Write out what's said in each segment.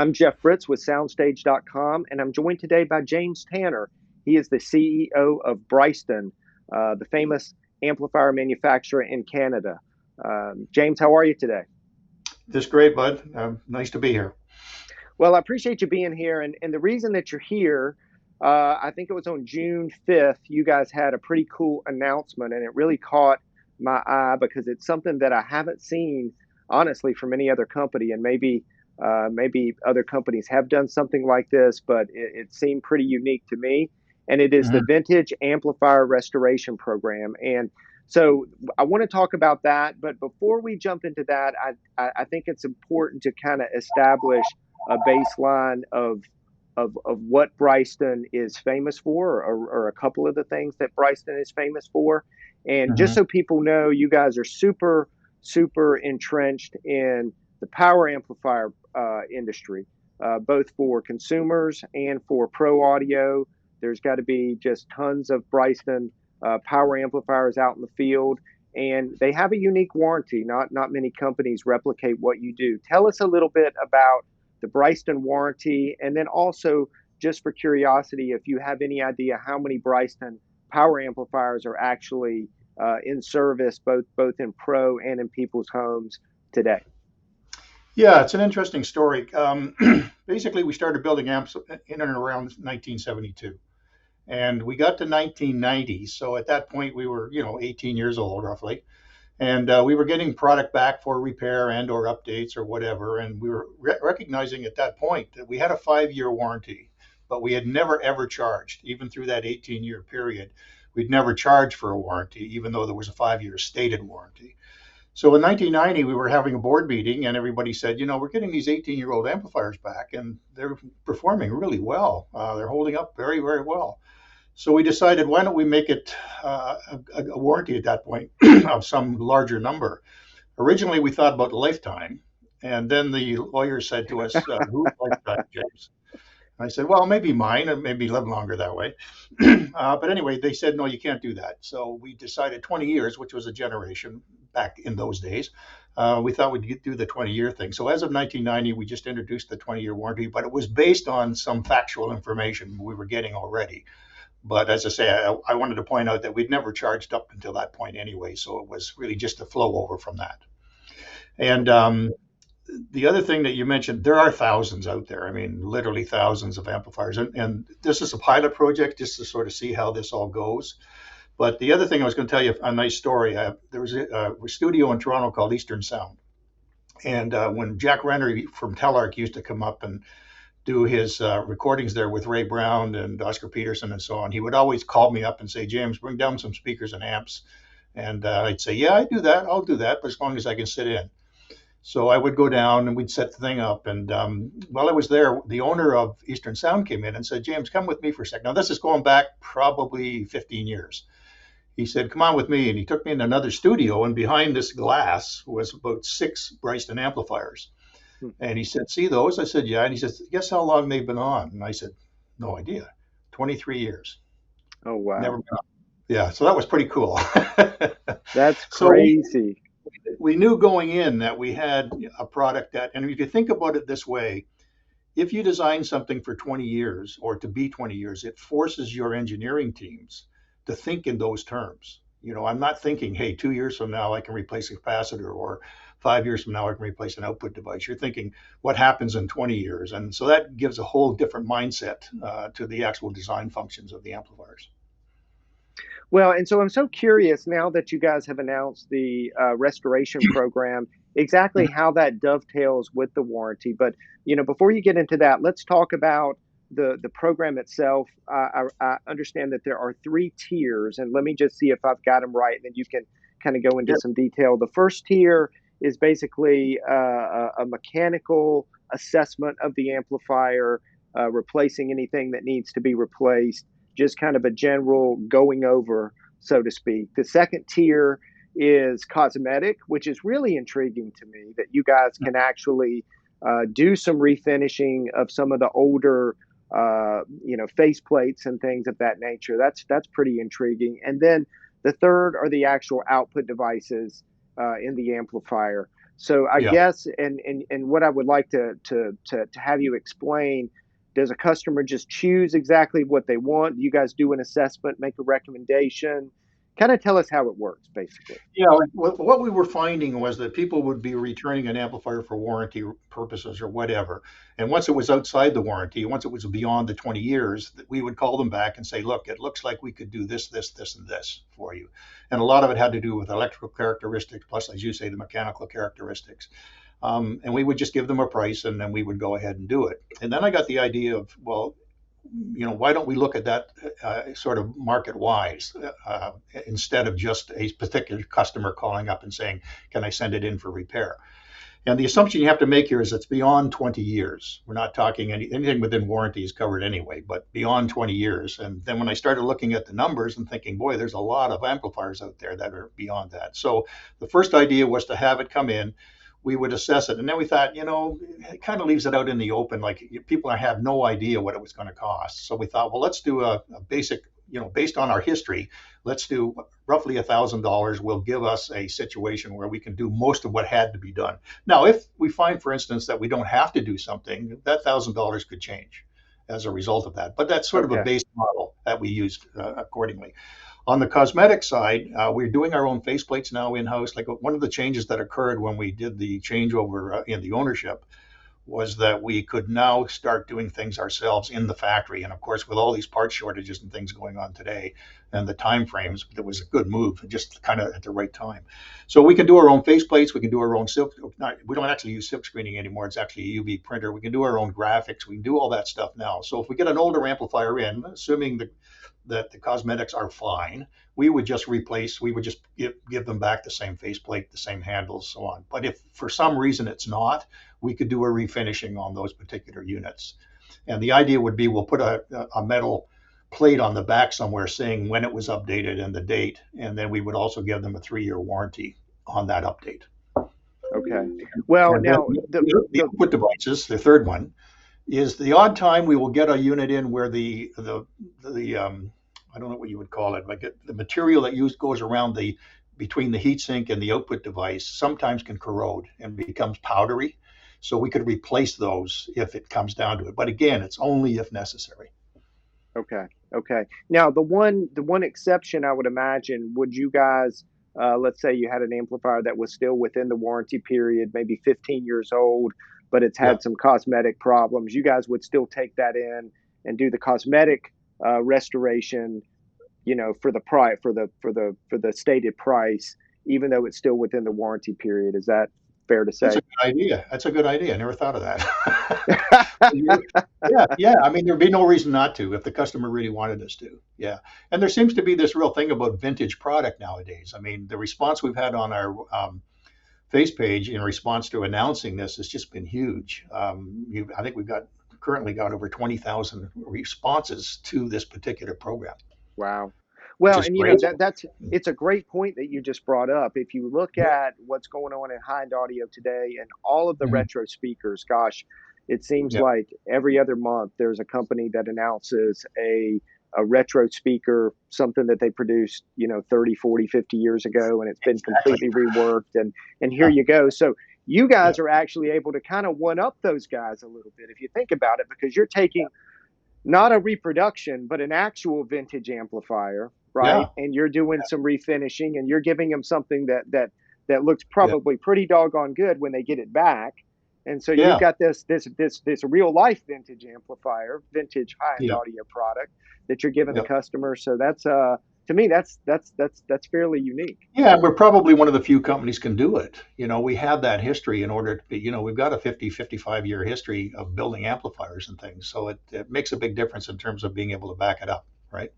I'm Jeff Fritz with Soundstage.com, and I'm joined today by James Tanner. He is the CEO of Bryston, the famous amplifier manufacturer in Canada. James, how are you today? Just great, bud. Nice to be here. Well, I appreciate you being here, and the reason that you're here, I think it was on June 5th, you guys had a pretty cool announcement, and it really caught my eye because it's something that I haven't seen, honestly, from any other company, and maybe other companies have done something like this, but it seemed pretty unique to me. And it is the Mhm. Vintage Amplifier Restoration Program. And so I want to talk about that. But before we jump into that, I think it's important to kind of establish a baseline of what Bryston is famous for, or a couple of the things that Bryston is famous for. And just Mhm. so people know, you guys are super entrenched in the power amplifier industry, both for consumers and for pro audio. There's got to be just tons of Bryston power amplifiers out in the field, and they have a unique warranty. Not many companies replicate what you do. Tell us a little bit about the Bryston warranty, and then also, just for curiosity, if you have any idea how many Bryston power amplifiers are actually in service, both in pro and in people's homes today. Yeah, it's an interesting story. Basically, we started building amps in and around 1972, and we got to 1990. So at that point, we were, 18 years old roughly, and we were getting product back for repair and or updates or whatever. And we were recognizing at that point that we had a 5-year warranty, but we had never ever charged, even through that 18-year period. We'd never charged for a warranty, even though there was a 5-year stated warranty. So in 1990, we were having a board meeting, and everybody said, we're getting these 18-year-old amplifiers back, and they're performing really well. They're holding up very, very well. So we decided, why don't we make it a warranty at that point of some larger number? Originally, we thought about lifetime, and then the lawyer said to us, "Whose lifetime, James?" I said, well, maybe mine, and maybe live longer that way. But anyway, they said, no, you can't do that. So we decided 20 years, which was a generation back in those days. We thought we'd do the 20-year thing. So as of 1990, we just introduced the 20-year warranty, but it was based on some factual information we were getting already. But as I say, I wanted to point out that we'd never charged up until that point anyway. So it was really just a flow over from that. And the other thing that you mentioned, there are thousands out there. I mean, literally thousands of amplifiers. And this is a pilot project just to sort of see how this all goes. But the other thing I was going to tell you, a nice story. There was a studio in Toronto called Eastern Sound. And when Jack Renner from Telarc used to come up and do his recordings there with Ray Brown and Oscar Peterson and so on, he would always call me up and say, James, bring down some speakers and amps. And I'd say, yeah, I do that. I'll do that, but as long as I can sit in. So I would go down and we'd set the thing up. And while I was there, the owner of Eastern Sound came in and said, James, come with me for a second. Now, this is going back probably 15 years. He said, come on with me. And he took me in another studio. And behind this glass was about 6 Bryston amplifiers. And he said, see those? I said, yeah. And he says, guess how long they've been on? And I said, no idea. 23 years. Oh, Never wow. been on. Yeah. So that was pretty cool. That's So crazy. we knew going in that we had a product that, and if you think about it this way, if you design something for 20 years or to be 20 years, it forces your engineering teams to think in those terms. I'm not thinking, hey, 2 years from now I can replace a capacitor, or 5 years from now I can replace an output device. You're thinking what happens in 20 years. And so that gives a whole different mindset to the actual design functions of the amplifiers. Well, and so I'm so curious now that you guys have announced the restoration program, exactly how that dovetails with the warranty. But before you get into that, let's talk about the program itself. I understand that there are 3 tiers, and let me just see if I've got them right, and then you can kind of go into Yeah. some detail. The first tier is basically a mechanical assessment of the amplifier, replacing anything that needs to be replaced, just kind of a general going over, so to speak. The second tier is cosmetic, which is really intriguing to me that you guys can actually do some refinishing of some of the older, face plates and things of that nature. That's pretty intriguing. And then the third are the actual output devices in the amplifier. So I Yeah. guess, and what I would like to have you explain, does a customer just choose exactly what they want? You guys do an assessment, make a recommendation, kind of tell us how it works, basically. Yeah, like what we were finding was that people would be returning an amplifier for warranty purposes or whatever. And once it was outside the warranty, once it was beyond the 20 years, that we would call them back and say, look, it looks like we could do this, this, this, and this for you. And a lot of it had to do with electrical characteristics, plus, as you say, the mechanical characteristics. And we would just give them a price and then we would go ahead and do it. And then I got the idea of, well, why don't we look at that sort of market wise instead of just a particular customer calling up and saying, can I send it in for repair? And the assumption you have to make here is it's beyond 20 years. We're not talking anything within warranty is covered anyway, but beyond 20 years. And then when I started looking at the numbers and thinking, boy, there's a lot of amplifiers out there that are beyond that. So the first idea was to have it come in. We would assess it. And then we thought, it kind of leaves it out in the open. Like people have no idea what it was going to cost. So we thought, well, let's do a basic, based on our history, let's do roughly $1,000 will give us a situation where we can do most of what had to be done. Now, if we find, for instance, that we don't have to do something, that $1,000 could change as a result of that. But that's sort of a Okay. base model that we used accordingly. On the cosmetic side, we're doing our own faceplates now in-house. Like one of the changes that occurred when we did the changeover in the ownership was that we could now start doing things ourselves in the factory. And of course, with all these part shortages and things going on today and the time frames, it was a good move, just kind of at the right time. So we can do our own faceplates. We can do our own silk. We don't actually use silk screening anymore. It's actually a UV printer. We can do our own graphics. We can do all that stuff now. So if we get an older amplifier in, assuming that the cosmetics are fine, we would just give them back the same faceplate, the same handles, so on. But if for some reason it's not, we could do a refinishing on those particular units. And the idea would be we'll put a metal plate on the back somewhere saying when it was updated and the date, and then we would also give them a 3-year warranty on that update. Okay. Well, And then now the input devices, the third one, is the odd time we will get a unit in where the I don't know what you would call it, like the material that goes around between the heatsink and the output device sometimes can corrode and becomes powdery. So we could replace those if it comes down to it. But again, it's only if necessary. Okay. Okay. Now, the one exception I would imagine, would you guys, let's say you had an amplifier that was still within the warranty period, maybe 15 years old, but it's Yeah. had some cosmetic problems. You guys would still take that in and do the cosmetic restoration, for the price, for the stated price, even though it's still within the warranty period. Is that fair to That's say? a good idea. That's a good idea. I never thought of that. Yeah, yeah. I mean, there'd be no reason not to if the customer really wanted us to. Yeah. And there seems to be this real thing about vintage product nowadays. I mean, the response we've had on our face page in response to announcing this has just been huge. I think we've currently got over 20,000 responses to this particular program, Wow. which Well, is and great. that's it's a great point that you just brought up. If you look at what's going on in Hind Audio today and all of the Mhm. retro speakers, gosh, it seems Yeah, like every other month there's a company that announces a retro speaker, something that they produced, 30, 40, 50 years ago, and it's been exactly. completely reworked, and here Yeah, you go. So you yeah, guys are actually able to kind of one up those guys a little bit if you think about it, because you're taking not a reproduction, but an actual vintage amplifier, yeah, right? And you're doing some refinishing, and you're giving them something that looks yeah, probably pretty doggone good when they get it back. And so you've yeah, got this real life vintage amplifier, vintage high end yeah, audio product that you're giving the yeah. customer. So that's to me that's fairly unique. Yeah, we're probably one of the few companies can do it. We have that history in order to be, we've got a 50, 55-year history of building amplifiers and things. So it makes a big difference in terms of being able to back it up, right?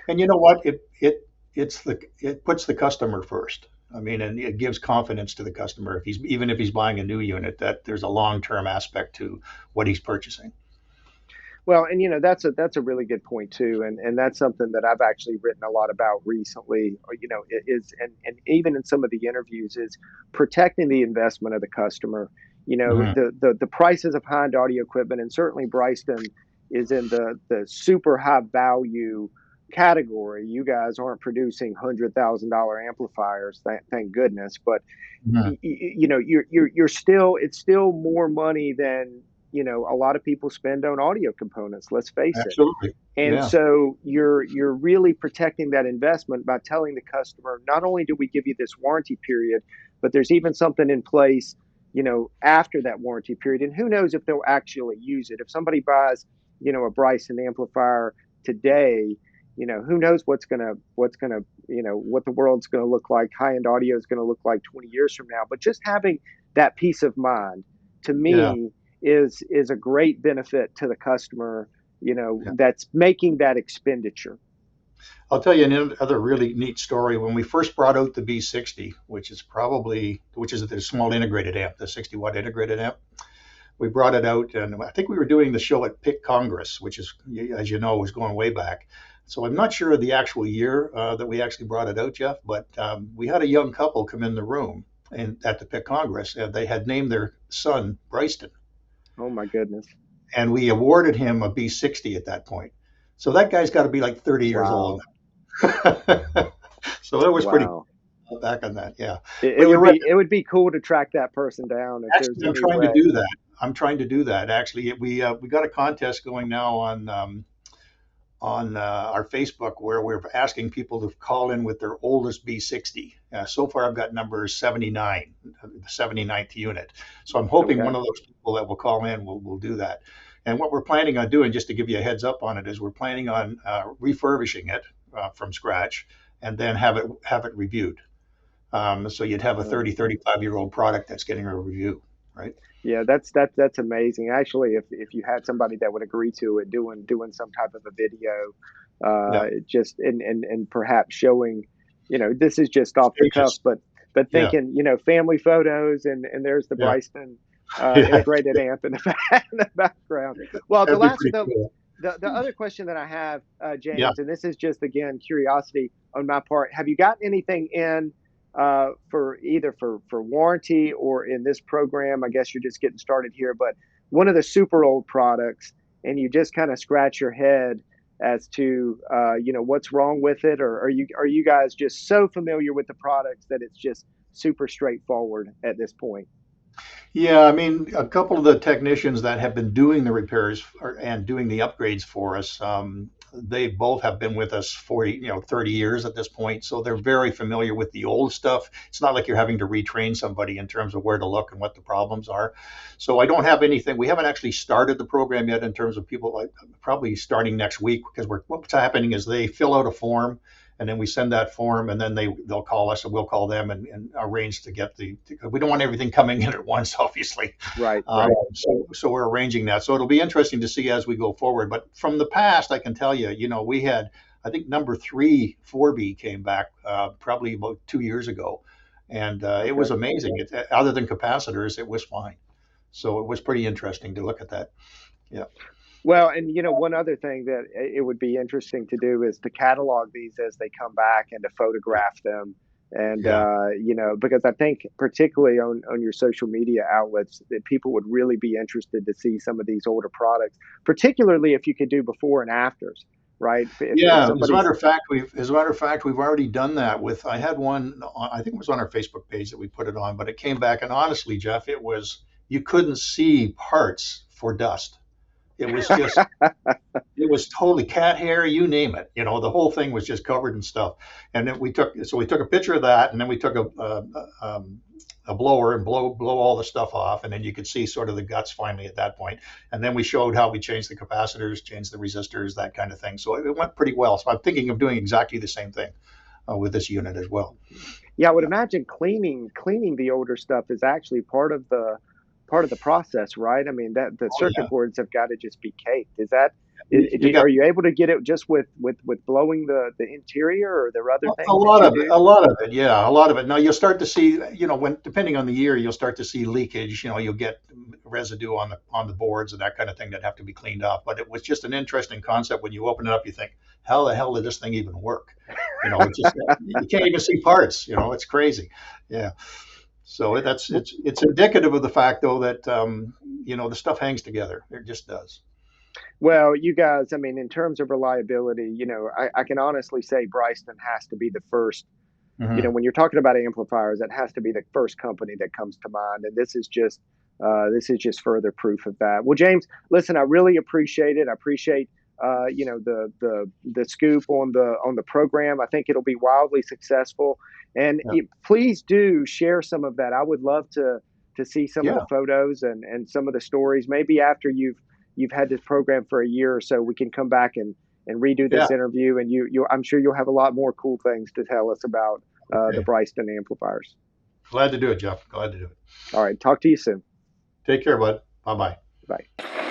And you know what? It puts the customer first. I mean, and it gives confidence to the customer even if he's buying a new unit that there's a long-term aspect to what he's purchasing. Well, and that's a really good point too, and that's something that I've actually written a lot about recently. Is and even in some of the interviews is protecting the investment of the customer. Hmm. The prices of high-end audio equipment, and certainly Bryston is in the super high value, category. You guys aren't producing $100,000 amplifiers, thank goodness. But Mhm. you're still, it's still more money than a lot of people spend on audio components. Let's face it. Absolutely. And Yeah. so you're really protecting that investment by telling the customer, not only do we give you this warranty period, but there's even something in place, after that warranty period. And who knows if they'll actually use it. If somebody buys, a Bryson amplifier today, who knows what the world's gonna look like, high-end audio is gonna look like 20 years from now. But just having that peace of mind, to Yeah. me, is a great benefit to the customer, Yeah. that's making that expenditure. I'll tell you another really neat story. When we first brought out the B60, which is the small integrated amp, the 60-watt integrated amp, we brought it out, and I think we were doing the show at PIC Congress, which is, as you know, was going way back. So I'm not sure of the actual year that we actually brought it out, Jeff, but we had a young couple come in the room and at the PIC Congress, and they had named their son Bryston, Oh my goodness. and we awarded him a B60 at that point. So that guy's got to be like 30 years old. Wow. So that was pretty Wow. cool back on that, yeah. It But you're would right. be cool to track that person down if there's Actually, I'm any trying to way. do that. I'm trying to do that. Actually, we got a contest going now on our Facebook where we're asking people to call in with their oldest B60. So far, I've got number 79, the 79th unit. So I'm hoping Okay. one of those people that will call in will do that. And what we're planning on doing, just to give you a heads up on it, is we're planning on refurbishing it from scratch and then have it reviewed. So you'd have a Uh, 30, 35-year-old product that's getting a review, right? yeah, that's amazing. Actually, if you had somebody that would agree to it, doing some type of a video, Yeah. just and perhaps showing, this is just off the cuff, Stages. but Yeah. thinking, family photos, and there's the Yeah. Bryston Yeah. integrated amp in in the background. Well, That'd be pretty cool. the other question that I have, Yeah. James, and this is just again curiosity on my part, have you gotten anything in for either for warranty or in this program? I guess you're just getting started here, but one of the super old products, and you just kind of scratch your head as to what's wrong with it, or are you guys just so familiar with the products that it's just super straightforward at this point? Yeah, I mean, a couple of the technicians that have been doing the repairs and doing the upgrades for us, they both have been with us 40, 30 years at this point. So they're very familiar with the old stuff. It's not like you're having to retrain somebody in terms of where to look and what the problems are. So I don't have anything. We haven't actually started the program yet in terms of people, like probably starting next week, because what's happening is they fill out a form, and then we send that form, and then they'll call us, and we'll call them and arrange to get we don't want everything coming in at once, obviously. Right, um, right. so we're arranging that, so it'll be interesting to see as we go forward. But from the past, I can tell you, we had, I think, number 3 4B came back probably about 2 years ago, and it was Okay. amazing. Other than capacitors, it was fine. So it was pretty interesting to look at that. Yeah. Well, and one other thing that it would be interesting to do is to catalog these as they come back and to photograph them. And Yeah. because I think particularly on your social media outlets that people would really be interested to see some of these older products, particularly if you could do before and afters, right? If Yeah, as a somebody's matter of fact, we've already done that with. I had one. I think it was on our Facebook page that we put it on, but it came back, and honestly, Jeff, it was, you couldn't see parts for dust. It was just, it was totally cat hair, you name it. The whole thing was just covered in stuff. And then we took a picture of that, and then we took a blower and blow all the stuff off, and then you could see sort of the guts finally at that point. And then we showed how we changed the capacitors, changed the resistors, that kind of thing. So it went pretty well. So I'm thinking of doing exactly the same thing with this unit as well. Yeah, I would Yeah. imagine cleaning the older stuff is actually part of the process, right? I mean, that the Oh circuit yeah. boards have got to just be caked. Is that You got are you able to get it just with blowing the interior, or are there other a things that lot you of it, do? a lot of it, yeah, a lot of it. Now you'll start to see, when depending on the year, you'll start to see leakage. You'll get residue on the boards and that kind of thing that have to be cleaned off. But it was just an interesting concept. When you open it up, you think, how the hell did this thing even work? It's just, you can't even see parts. It's crazy. Yeah. So it's indicative of the fact, though, that the stuff hangs together. It just does. Well, you guys, I mean, in terms of reliability, I can honestly say Bryston has to be the first. Hmm. When you're talking about amplifiers, that has to be the first company that comes to mind, and this is just further proof of that. Well, James, listen, I really appreciate it. I appreciate the scoop on the program. I think it'll be wildly successful, and Yeah. please do share some of that. I would love to see some of the Yeah. photos and some of the stories. Maybe after you've had this program for a year or so, we can come back and redo Yeah. this interview, and I'm sure you'll have a lot more cool things to tell us about the Okay. Bryston amplifiers. Glad to do it, Jeff. Glad to do it. All right, talk to you soon. Take care, bud. Bye bye. Bye.